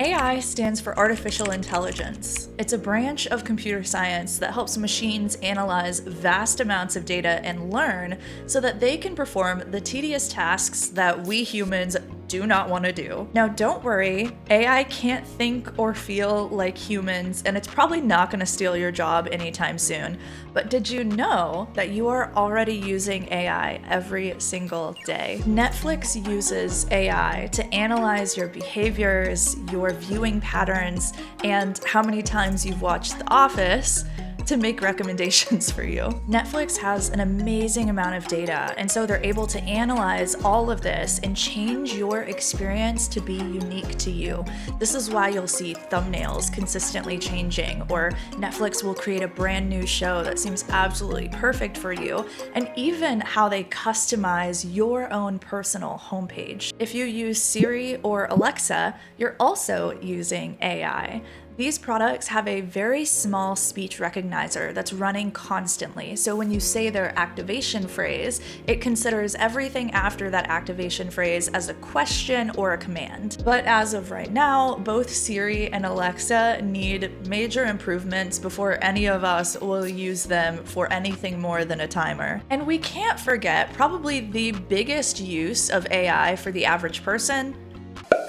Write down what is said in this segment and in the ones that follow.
AI stands for artificial intelligence. It's a branch of computer science that helps machines analyze vast amounts of data and learn so that they can perform the tedious tasks that we humans do not want to do. Now, don't worry, AI can't think or feel like humans, and it's probably not going to steal your job anytime soon. But did you know that you are already using AI every single day? Netflix uses AI to analyze your behaviors, your viewing patterns, and how many times you've watched The Office to make recommendations for you. Netflix has an amazing amount of data, and so they're able to analyze all of this and change your experience to be unique to you. This is why you'll see thumbnails consistently changing, or Netflix will create a brand new show that seems absolutely perfect for you, and even how they customize your own personal homepage. If you use Siri or Alexa, you're also using AI. These products have a very small speech recognizer that's running constantly. So when you say their activation phrase, it considers everything after that activation phrase as a question or a command. But as of right now, both Siri and Alexa need major improvements before any of us will use them for anything more than a timer. And we can't forget probably the biggest use of AI for the average person: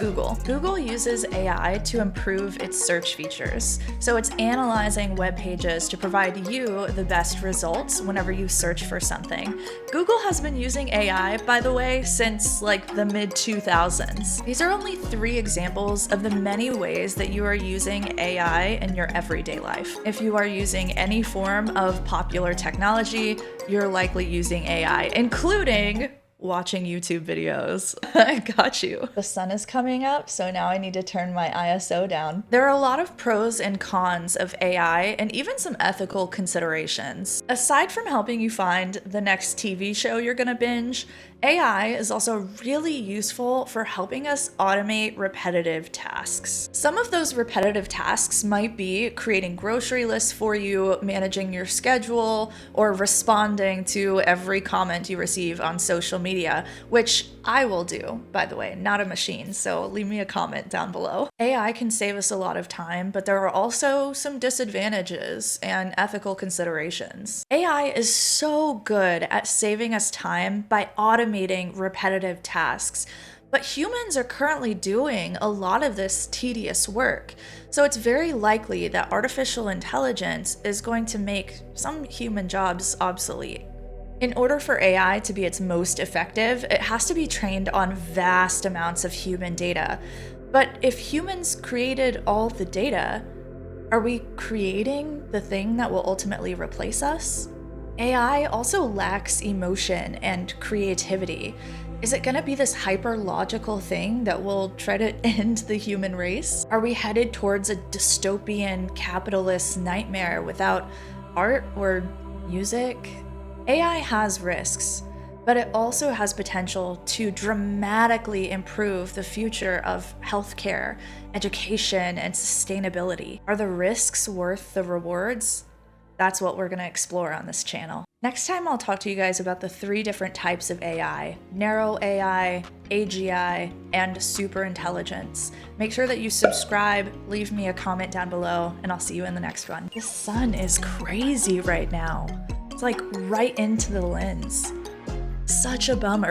Google. Google uses AI to improve its search features. So it's analyzing web pages to provide you the best results whenever you search for something. Google has been using AI, by the way, since like the mid-2000s. These are only 3 examples of the many ways that you are using AI in your everyday life. If you are using any form of popular technology, you're likely using AI, including watching YouTube videos. I got you. The sun is coming up, so now I need to turn my ISO down. There are a lot of pros and cons of AI and even some ethical considerations. Aside from helping you find the next TV show you're gonna binge, AI is also really useful for helping us automate repetitive tasks. Some of those repetitive tasks might be creating grocery lists for you, managing your schedule, or responding to every comment you receive on social media, which I will do, by the way, not a machine, so leave me a comment down below. AI can save us a lot of time, but there are also some disadvantages and ethical considerations. AI is so good at saving us time by automating repetitive tasks, but humans are currently doing a lot of this tedious work. So it's very likely that artificial intelligence is going to make some human jobs obsolete. In order for AI to be its most effective, it has to be trained on vast amounts of human data. But if humans created all the data, are we creating the thing that will ultimately replace us? AI also lacks emotion and creativity. Is it going to be this hyper-logical thing that will try to end the human race? Are we headed towards a dystopian capitalist nightmare without art or music? AI has risks, but it also has potential to dramatically improve the future of healthcare, education, and sustainability. Are the risks worth the rewards? That's what we're going to explore on this channel. Next time I'll talk to you guys about the 3 different types of AI: narrow AI, AGI, and superintelligence. Make sure that you subscribe, leave me a comment down below, and I'll see you in the next one. The sun is crazy right now. It's like right into the lens. Such a bummer.